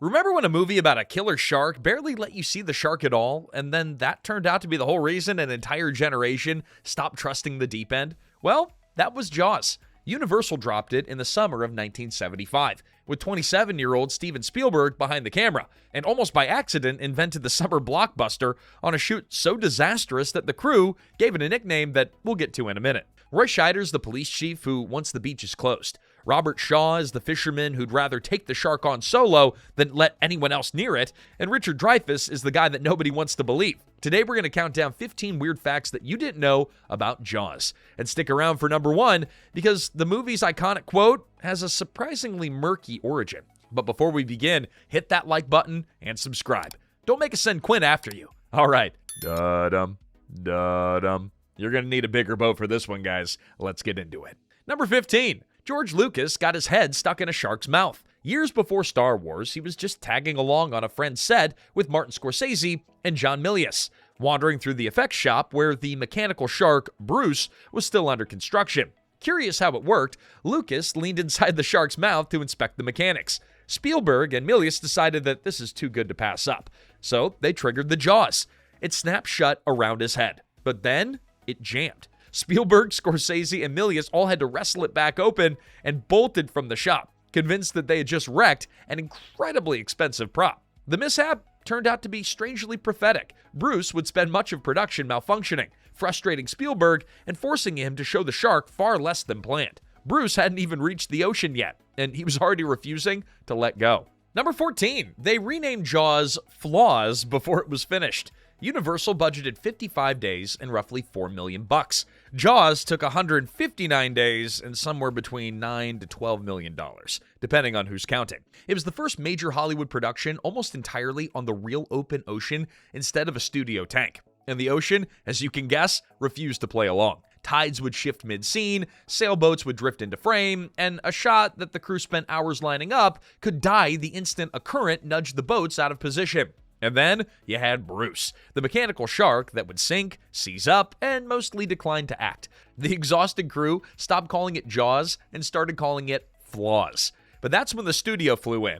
Remember when a movie about a killer shark barely let you see the shark at all, and then that turned out to be the whole reason an entire generation stopped trusting the deep end? Well, that was Jaws. Universal dropped it in the summer of 1975, with 27-year-old Steven Spielberg behind the camera, and almost by accident invented the summer blockbuster on a shoot so disastrous that the crew gave it a nickname that we'll get to in a minute. Roy Scheider's the police chief who wants the beaches closed. Robert Shaw is the fisherman who'd rather take the shark on solo than let anyone else near it, and Richard Dreyfuss is the guy that nobody wants to believe. Today we're going to count down 15 weird facts that you didn't know about Jaws. And stick around for number 1, because the movie's iconic quote has a surprisingly murky origin. But before we begin, hit that like button and subscribe. Don't make us send Quint after you. All right. Da-dum, da-dum. You're going to need a bigger boat for this one, guys. Let's get into it. Number 15. George Lucas got his head stuck in a shark's mouth. Years before Star Wars, he was just tagging along on a friend's set with Martin Scorsese and John Milius, wandering through the effects shop where the mechanical shark, Bruce, was still under construction. Curious how it worked, Lucas leaned inside the shark's mouth to inspect the mechanics. Spielberg and Milius decided that this is too good to pass up, so they triggered the jaws. It snapped shut around his head, but then it jammed. Spielberg, Scorsese, and Milius all had to wrestle it back open and bolted from the shop, convinced that they had just wrecked an incredibly expensive prop. The mishap turned out to be strangely prophetic. Bruce would spend much of production malfunctioning, frustrating Spielberg and forcing him to show the shark far less than planned. Bruce hadn't even reached the ocean yet, and he was already refusing to let go. Number 14. They renamed Jaws Flaws before it was finished. Universal budgeted 55 days and roughly $4 million. Jaws took 159 days and somewhere between $9 to $12 million, depending on who's counting. It was the first major Hollywood production almost entirely on the real open ocean instead of a studio tank. And the ocean, as you can guess, refused to play along. Tides would shift mid-scene, sailboats would drift into frame, and a shot that the crew spent hours lining up could die the instant a current nudged the boats out of position. And then you had Bruce, the mechanical shark that would sink, seize up, and mostly decline to act. The exhausted crew stopped calling it Jaws and started calling it Flaws. But that's when the studio flew in.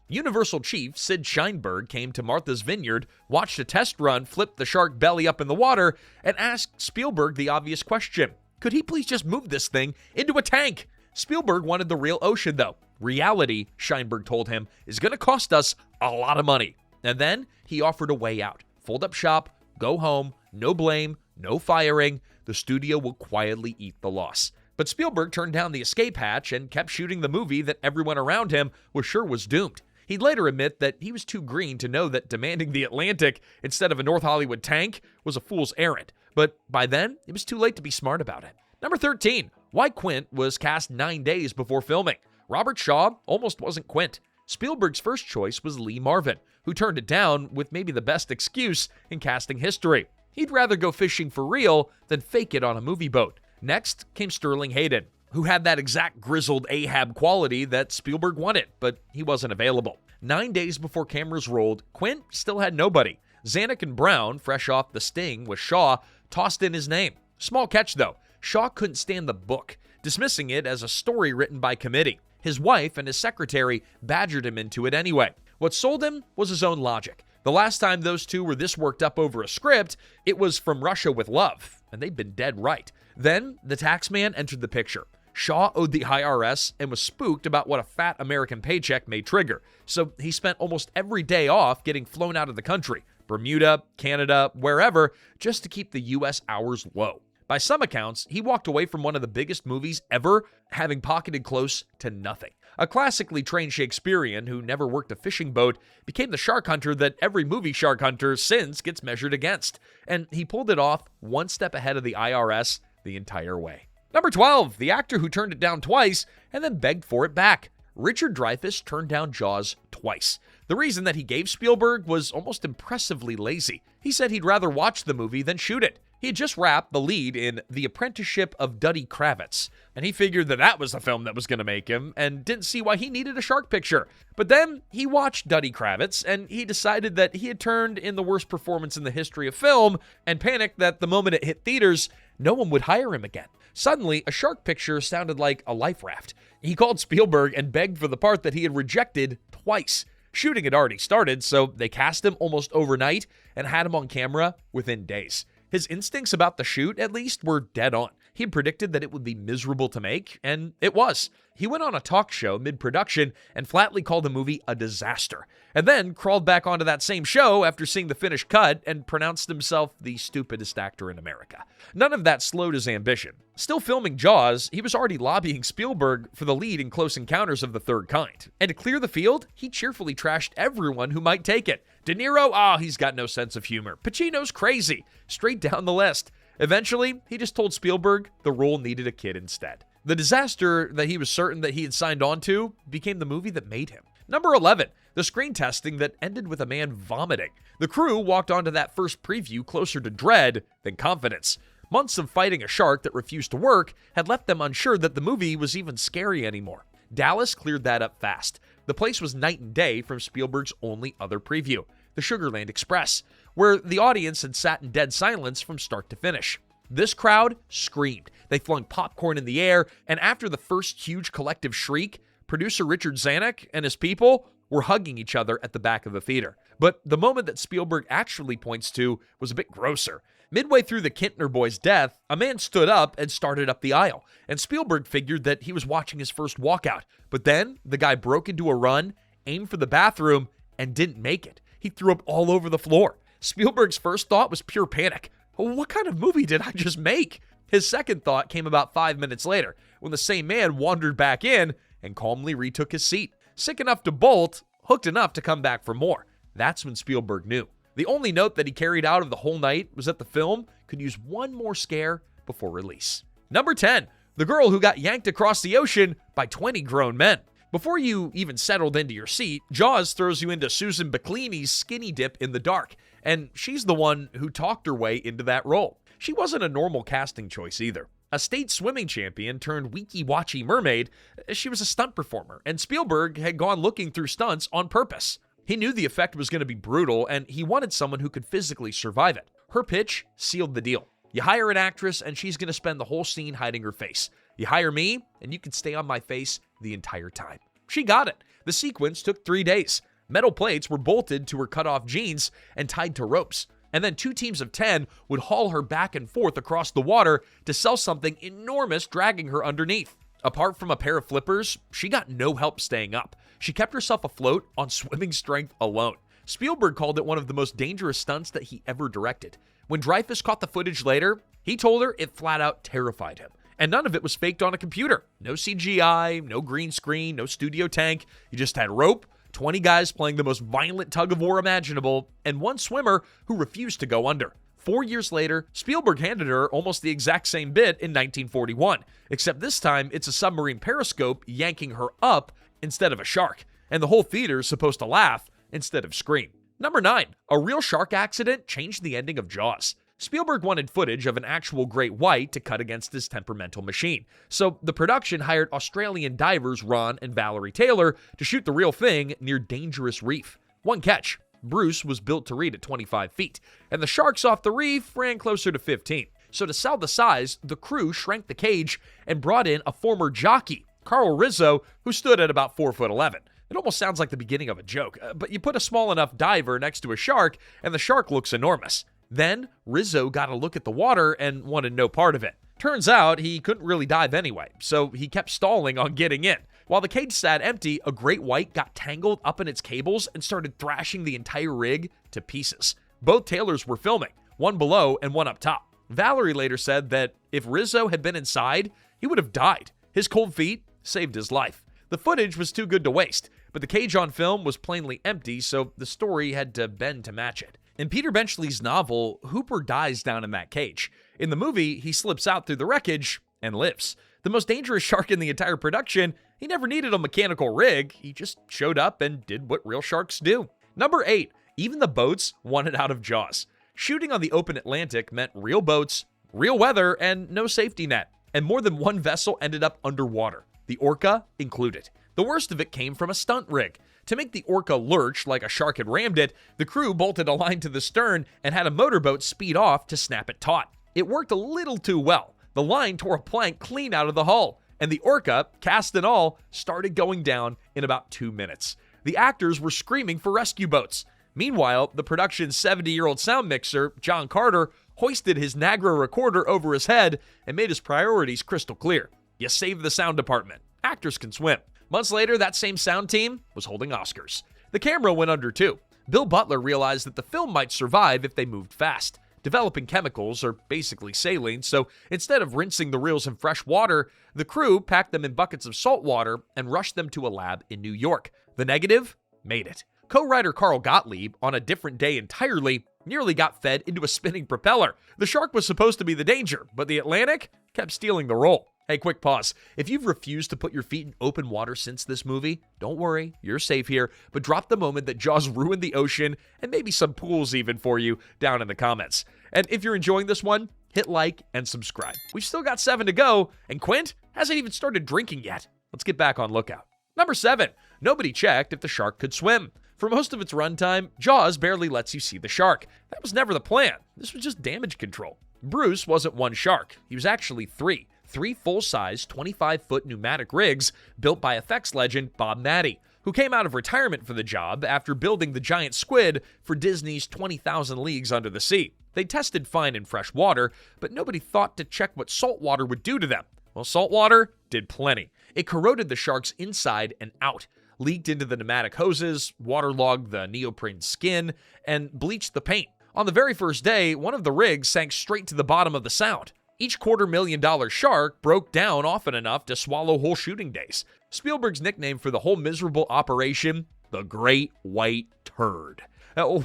Universal chief Sid Sheinberg came to Martha's Vineyard, watched a test run flip the shark belly up in the water, and asked Spielberg the obvious question. Could he please just move this thing into a tank? Spielberg wanted the real ocean, though. Reality, Sheinberg told him, is going to cost us a lot of money. And then he offered a way out. Fold up shop, go home, no blame, no firing. The studio will quietly eat the loss. But Spielberg turned down the escape hatch and kept shooting the movie that everyone around him was sure was doomed. He'd later admit that he was too green to know that demanding the Atlantic instead of a North Hollywood tank was a fool's errand. But by then, it was too late to be smart about it. Number 13. Why Quint was cast 9 days before filming. Robert Shaw almost wasn't Quint. Spielberg's first choice was Lee Marvin, who turned it down with maybe the best excuse in casting history. He'd rather go fishing for real than fake it on a movie boat. Next came Sterling Hayden, who had that exact grizzled Ahab quality that Spielberg wanted, but he wasn't available. 9 days before cameras rolled, Quint still had nobody. Zanuck and Brown, fresh off The Sting with Shaw, tossed in his name. Small catch, though. Shaw couldn't stand the book, dismissing it as a story written by committee. His wife and his secretary badgered him into it anyway. What sold him was his own logic. The last time those two were this worked up over a script, it was From Russia with Love, and they'd been dead right. Then, the taxman entered the picture. Shaw owed the IRS and was spooked about what a fat American paycheck may trigger, so he spent almost every day off getting flown out of the country, Bermuda, Canada, wherever, just to keep the U.S. hours low. By some accounts, he walked away from one of the biggest movies ever, having pocketed close to nothing. A classically trained Shakespearean who never worked a fishing boat became the shark hunter that every movie shark hunter since gets measured against. And he pulled it off one step ahead of the IRS the entire way. Number 12, the actor who turned it down twice and then begged for it back. Richard Dreyfuss turned down Jaws twice. The reason that he gave Spielberg was almost impressively lazy. He said he'd rather watch the movie than shoot it. He had just wrapped the lead in The Apprenticeship of Duddy Kravitz, and he figured that that was the film that was going to make him, and didn't see why he needed a shark picture. But then he watched Duddy Kravitz, and he decided that he had turned in the worst performance in the history of film, and panicked that the moment it hit theaters, no one would hire him again. Suddenly, a shark picture sounded like a life raft. He called Spielberg and begged for the part that he had rejected twice. Shooting had already started, so they cast him almost overnight and had him on camera within days. His instincts about the shoot, at least, were dead on. He had predicted that it would be miserable to make, and it was. He went on a talk show mid-production and flatly called the movie a disaster, and then crawled back onto that same show after seeing the finished cut and pronounced himself the stupidest actor in America. None of that slowed his ambition. Still filming Jaws, he was already lobbying Spielberg for the lead in Close Encounters of the Third Kind. And to clear the field, he cheerfully trashed everyone who might take it. De Niro, he's got no sense of humor. Pacino's crazy. Straight down the list. Eventually, he just told Spielberg the role needed a kid instead. The disaster that he was certain that he had signed on to became the movie that made him. Number 11, the screen testing that ended with a man vomiting. The crew walked onto that first preview closer to dread than confidence. Months of fighting a shark that refused to work had left them unsure that the movie was even scary anymore. Dallas cleared that up fast. The place was night and day from Spielberg's only other preview, the Sugarland Express, where the audience had sat in dead silence from start to finish. This crowd screamed. They flung popcorn in the air, and after the first huge collective shriek, producer Richard Zanuck and his people were hugging each other at the back of the theater. But the moment that Spielberg actually points to was a bit grosser. Midway through the Kintner boy's death, a man stood up and started up the aisle, and Spielberg figured that he was watching his first walkout. But then, the guy broke into a run, aimed for the bathroom, and didn't make it. He threw up all over the floor. Spielberg's first thought was pure panic. What kind of movie did I just make? His second thought came about 5 minutes later, when the same man wandered back in and calmly retook his seat. Sick enough to bolt, hooked enough to come back for more. That's when Spielberg knew. The only note that he carried out of the whole night was that the film could use one more scare before release. Number 10, the girl who got yanked across the ocean by 20 grown men. Before you even settled into your seat, Jaws throws you into Susan Backlinie's skinny dip in the dark, and she's the one who talked her way into that role. She wasn't a normal casting choice either. A state swimming champion turned weeky-watchy mermaid, she was a stunt performer, and Spielberg had gone looking through stunts on purpose. He knew the effect was going to be brutal, and he wanted someone who could physically survive it. Her pitch sealed the deal. You hire an actress, and she's going to spend the whole scene hiding her face. You hire me, and you can stay on my face the entire time. She got it. The sequence took 3 days. Metal plates were bolted to her cut-off jeans and tied to ropes. And then 2 teams of 10 would haul her back and forth across the water to sell something enormous dragging her underneath. Apart from a pair of flippers, she got no help staying up. She kept herself afloat on swimming strength alone. Spielberg called it one of the most dangerous stunts that he ever directed. When Dreyfuss caught the footage later, he told her it flat out terrified him. And none of it was faked on a computer. No CGI, no green screen, no studio tank. You just had rope, 20 guys playing the most violent tug-of-war imaginable, and one swimmer who refused to go under. 4 years later, Spielberg handed her almost the exact same bit in 1941, except this time it's a submarine periscope yanking her up instead of a shark, and the whole theater is supposed to laugh instead of scream. Number 9, a real shark accident changed the ending of Jaws. Spielberg wanted footage of an actual great white to cut against his temperamental machine, so the production hired Australian divers Ron and Valerie Taylor to shoot the real thing near Dangerous Reef. One catch, Bruce was built to read at 25 feet, and the sharks off the reef ran closer to 15. So to sell the size, the crew shrank the cage and brought in a former jockey, Carl Rizzo, who stood at about 4'11". It almost sounds like the beginning of a joke, but you put a small enough diver next to a shark, and the shark looks enormous. Then, Rizzo got a look at the water and wanted no part of it. Turns out, he couldn't really dive anyway, so he kept stalling on getting in. While the cage sat empty, a great white got tangled up in its cables and started thrashing the entire rig to pieces. Both Taylors were filming, one below and one up top. Valerie later said that if Rizzo had been inside, he would have died. His cold feet saved his life. The footage was too good to waste, but the cage on film was plainly empty, so the story had to bend to match it. In Peter Benchley's novel, Hooper dies down in that cage. In the movie, he slips out through the wreckage and lives. The most dangerous shark in the entire production, he never needed a mechanical rig. He just showed up and did what real sharks do. Number 8, even the boats wanted out of Jaws. Shooting on the open Atlantic meant real boats, real weather, and no safety net. And more than one vessel ended up underwater, the Orca included. The worst of it came from a stunt rig. To make the Orca lurch like a shark had rammed it, the crew bolted a line to the stern and had a motorboat speed off to snap it taut. It worked a little too well. The line tore a plank clean out of the hull, and the Orca, cast and all, started going down in about 2 minutes. the actors were screaming for rescue boats. Meanwhile, the production's 70-year-old sound mixer, John Carter, hoisted his Nagra recorder over his head and made his priorities crystal clear. You save the sound department. Actors can swim. Months later, that same sound team was holding Oscars. The camera went under too. Bill Butler realized that the film might survive if they moved fast. Developing chemicals are basically saline, so instead of rinsing the reels in fresh water, the crew packed them in buckets of salt water and rushed them to a lab in New York. The negative? Made it. Co-writer Carl Gottlieb, on a different day entirely, nearly got fed into a spinning propeller. The shark was supposed to be the danger, but the Atlantic kept stealing the role. Hey, quick pause. If you've refused to put your feet in open water since this movie, don't worry, you're safe here, but drop the moment that Jaws ruined the ocean, and maybe some pools even for you, down in the comments. And if you're enjoying this one, hit like and subscribe. We've still got 7 to go, and Quint hasn't even started drinking yet. Let's get back on lookout. Number 7, nobody checked if the shark could swim. For most of its runtime, Jaws barely lets you see the shark. That was never the plan. This was just damage control. Bruce wasn't one shark. He was actually 3. 3 full-size, 25-foot pneumatic rigs built by effects legend Bob Mattey, who came out of retirement for the job after building the giant squid for Disney's 20,000 Leagues Under the Sea. They tested fine in fresh water, but nobody thought to check what salt water would do to them. Well, salt water did plenty. It corroded the sharks inside and out, leaked into the pneumatic hoses, waterlogged the neoprene skin, and bleached the paint. On the very first day, one of the rigs sank straight to the bottom of the Sound. Each $250,000 shark broke down often enough to swallow whole shooting days. Spielberg's nickname for the whole miserable operation, the Great White Turd.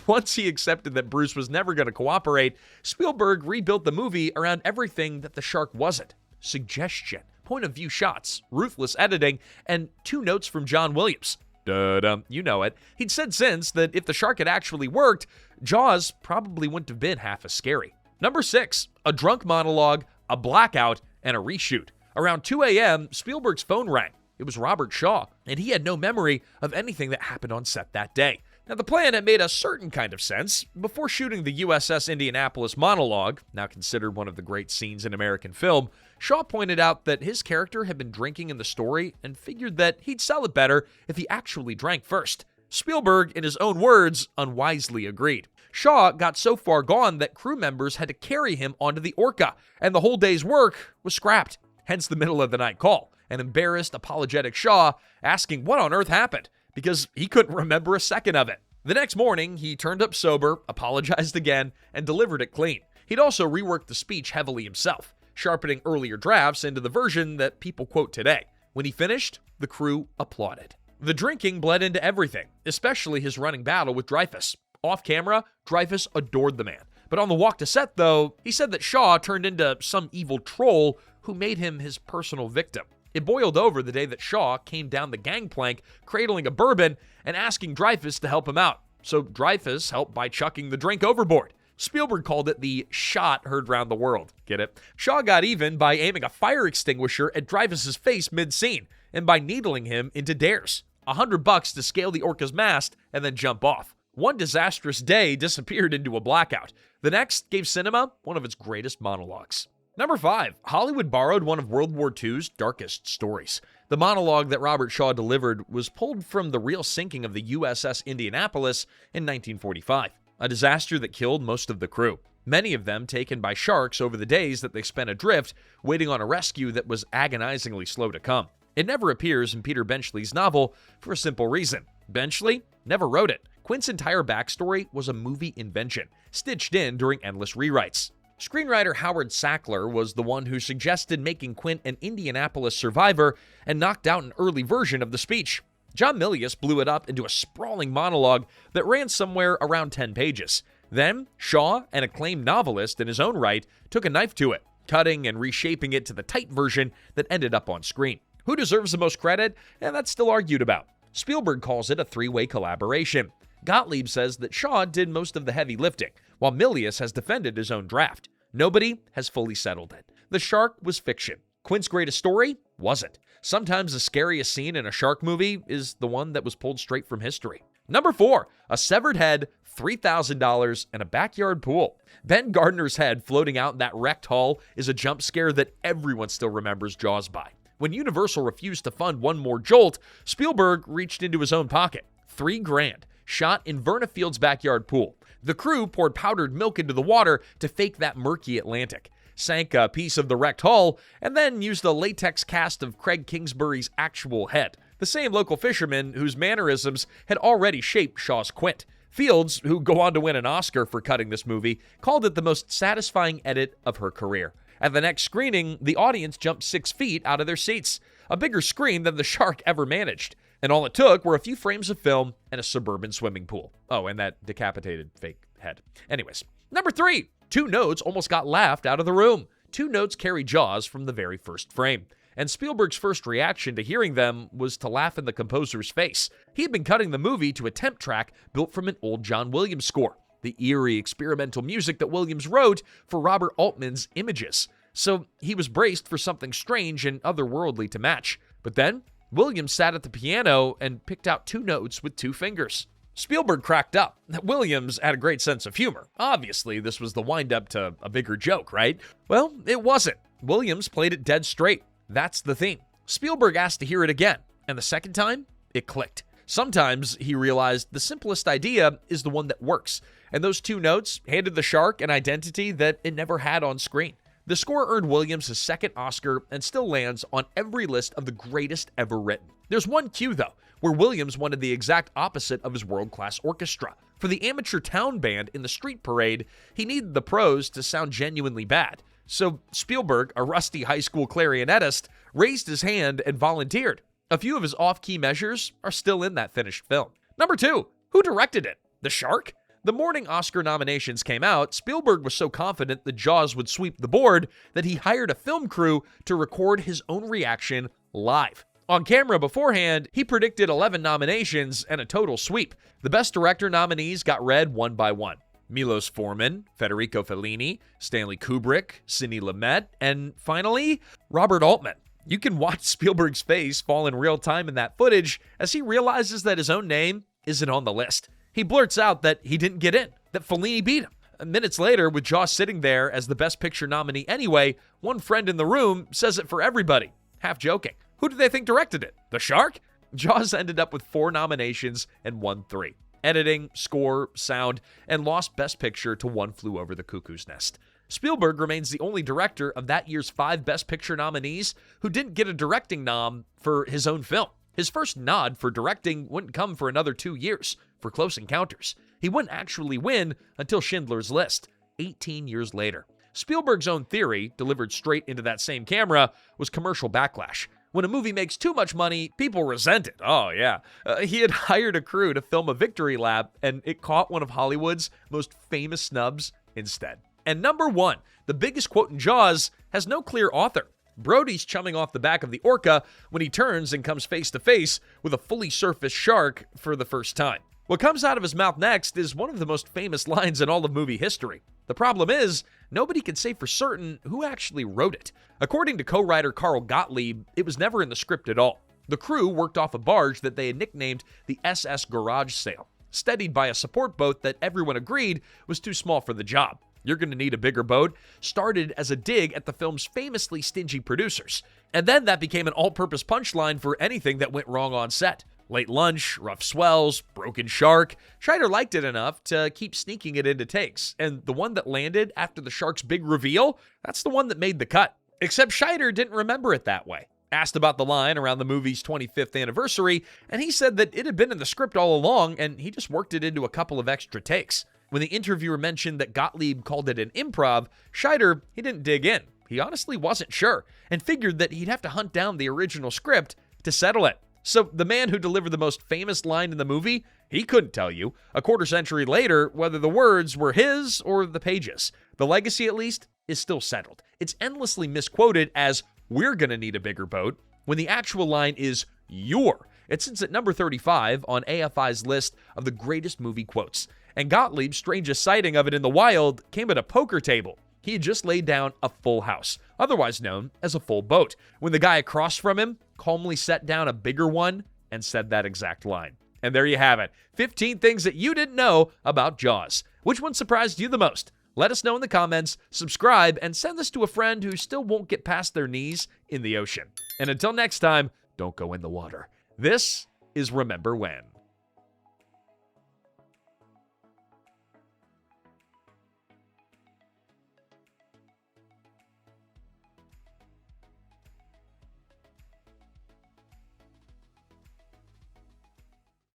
Once he accepted that Bruce was never going to cooperate, Spielberg rebuilt the movie around everything that the shark wasn't. Suggestion, point-of-view shots, ruthless editing, and 2 notes from John Williams. Dum, you know it. He'd said since that if the shark had actually worked, Jaws probably wouldn't have been half as scary. Number 6, a drunk monologue, a blackout, and a reshoot. Around 2 a.m., Spielberg's phone rang. It was Robert Shaw, and he had no memory of anything that happened on set that day. Now, the plan had made a certain kind of sense. Before shooting the USS Indianapolis monologue, now considered one of the great scenes in American film, Shaw pointed out that his character had been drinking in the story and figured that he'd sell it better if he actually drank first. Spielberg, in his own words, unwisely agreed. Shaw got so far gone that crew members had to carry him onto the Orca, and the whole day's work was scrapped. Hence the middle of the night call. An embarrassed, apologetic Shaw asking what on earth happened, because he couldn't remember a second of it. The next morning, he turned up sober, apologized again, and delivered it clean. He'd also reworked the speech heavily himself, sharpening earlier drafts into the version that people quote today. When he finished, the crew applauded. The drinking bled into everything, especially his running battle with Dreyfuss. Off camera, Dreyfuss adored the man. But on the walk to set, though, he said that Shaw turned into some evil troll who made him his personal victim. It boiled over the day that Shaw came down the gangplank, cradling a bourbon and asking Dreyfuss to help him out. So Dreyfuss helped by chucking the drink overboard. Spielberg called it the shot heard round the world. Get it? Shaw got even by aiming a fire extinguisher at Dreyfuss's face mid-scene and by needling him into dares. $100 to scale the Orca's mast and then jump off. One disastrous day disappeared into a blackout. The next gave cinema one of its greatest monologues. Number 5, Hollywood borrowed one of World War II's darkest stories. The monologue that Robert Shaw delivered was pulled from the real sinking of the USS Indianapolis in 1945, a disaster that killed most of the crew, many of them taken by sharks over the days that they spent adrift, waiting on a rescue that was agonizingly slow to come. It never appears in Peter Benchley's novel for a simple reason. Benchley never wrote it. Quint's entire backstory was a movie invention, stitched in during endless rewrites. Screenwriter Howard Sackler was the one who suggested making Quint an Indianapolis survivor and knocked out an early version of the speech. John Milius blew it up into a sprawling monologue that ran somewhere around 10 pages. Then, Shaw, an acclaimed novelist in his own right, took a knife to it, cutting and reshaping it to the tight version that ended up on screen. Who deserves the most credit? That's still argued about. Spielberg calls it a 3-way collaboration. Gottlieb says that Shaw did most of the heavy lifting, while Milius has defended his own draft. Nobody has fully settled it. The shark was fiction. Quint's greatest story wasn't. Sometimes the scariest scene in a shark movie is the one that was pulled straight from history. Number 4, a severed head, $3,000, and a backyard pool. Ben Gardner's head floating out in that wrecked hull is a jump scare that everyone still remembers Jaws by. When Universal refused to fund one more jolt, Spielberg reached into his own pocket. $3,000, shot in Verna Field's backyard pool. The crew poured powdered milk into the water to fake that murky Atlantic, sank a piece of the wrecked hull, and then used a latex cast of Craig Kingsbury's actual head, the same local fisherman whose mannerisms had already shaped Shaw's Quint. Fields, who go on to win an Oscar for cutting this movie, called it the most satisfying edit of her career. At the next screening, the audience jumped 6 feet out of their seats, a bigger screen than the shark ever managed. And all it took were a few frames of film and a suburban swimming pool. Oh, and that decapitated fake head. Anyways, number 3. 2 notes almost got laughed out of the room. 2 notes carry Jaws from the very first frame. And Spielberg's first reaction to hearing them was to laugh in the composer's face. He had been cutting the movie to a temp track built from an old John Williams score, the eerie experimental music that Williams wrote for Robert Altman's Images. So he was braced for something strange and otherworldly to match. But then Williams sat at the piano and picked out 2 notes with 2 fingers. Spielberg cracked up. Williams had a great sense of humor. Obviously, this was the wind-up to a bigger joke, right? Well, it wasn't. Williams played it dead straight. That's the theme. Spielberg asked to hear it again, and the second time, it clicked. Sometimes he realized the simplest idea is the one that works, and those 2 notes handed the shark an identity that it never had on screen. The score earned Williams his second Oscar and still lands on every list of the greatest ever written. There's one cue, though, where Williams wanted the exact opposite of his world-class orchestra. For the amateur town band in the street parade, he needed the pros to sound genuinely bad. So Spielberg, a rusty high school clarinetist, raised his hand and volunteered. A few of his off-key measures are still in that finished film. Number 2, who directed it? The shark? The morning Oscar nominations came out, Spielberg was so confident that Jaws would sweep the board that he hired a film crew to record his own reaction live. On camera beforehand, he predicted 11 nominations and a total sweep. The Best Director nominees got read one by one. Milos Forman, Federico Fellini, Stanley Kubrick, Sidney Lumet, and finally, Robert Altman. You can watch Spielberg's face fall in real time in that footage as he realizes that his own name isn't on the list. He blurts out that he didn't get in, that Fellini beat him. Minutes later, with Jaws sitting there as the Best Picture nominee anyway, one friend in the room says it for everybody, half joking. Who do they think directed it? The shark? Jaws ended up with 4 nominations and won 3. Editing, score, sound, and lost Best Picture to One Flew Over the Cuckoo's Nest. Spielberg remains the only director of that year's 5 Best Picture nominees who didn't get a directing nom for his own film. His first nod for directing wouldn't come for another 2 years, for Close Encounters. He wouldn't actually win until Schindler's List, 18 years later. Spielberg's own theory, delivered straight into that same camera, was commercial backlash. When a movie makes too much money, people resent it. Oh, yeah. He had hired a crew to film a victory lap, and it caught one of Hollywood's most famous snubs instead. And number 1, the biggest quote in Jaws, has no clear author. Brody's chumming off the back of the Orca when he turns and comes face to face with a fully surfaced shark for the first time. What comes out of his mouth next is one of the most famous lines in all of movie history. The problem is, nobody can say for certain who actually wrote it. According to co-writer Carl Gottlieb, it was never in the script at all. The crew worked off a barge that they had nicknamed the SS Garage Sale, steadied by a support boat that everyone agreed was too small for the job. You're going to need a bigger boat started as a dig at the film's famously stingy producers. And then that became an all-purpose punchline for anything that went wrong on set. Late lunch, rough swells, broken shark. Scheider liked it enough to keep sneaking it into takes. And the one that landed after the shark's big reveal, that's the one that made the cut. Except Scheider didn't remember it that way. Asked about the line around the movie's 25th anniversary, and he said that it had been in the script all along, and he just worked it into a couple of extra takes. When the interviewer mentioned that Gottlieb called it an improv, Scheider, he didn't dig in. He honestly wasn't sure, and figured that he'd have to hunt down the original script to settle it. So the man who delivered the most famous line in the movie, he couldn't tell you, a quarter century later, whether the words were his or the pages. The legacy, at least, is still settled. It's endlessly misquoted as, "We're gonna need a bigger boat," when the actual line is, "You're." It sits at number 35 on AFI's list of the greatest movie quotes. And Gottlieb's strangest sighting of it in the wild came at a poker table. He had just laid down a full house, otherwise known as a full boat, when the guy across from him calmly set down a bigger one and said that exact line. And there you have it, 15 things that you didn't know about Jaws. Which one surprised you the most? Let us know in the comments, subscribe, and send this to a friend who still won't get past their knees in the ocean. And until next time, don't go in the water. This is Remember When.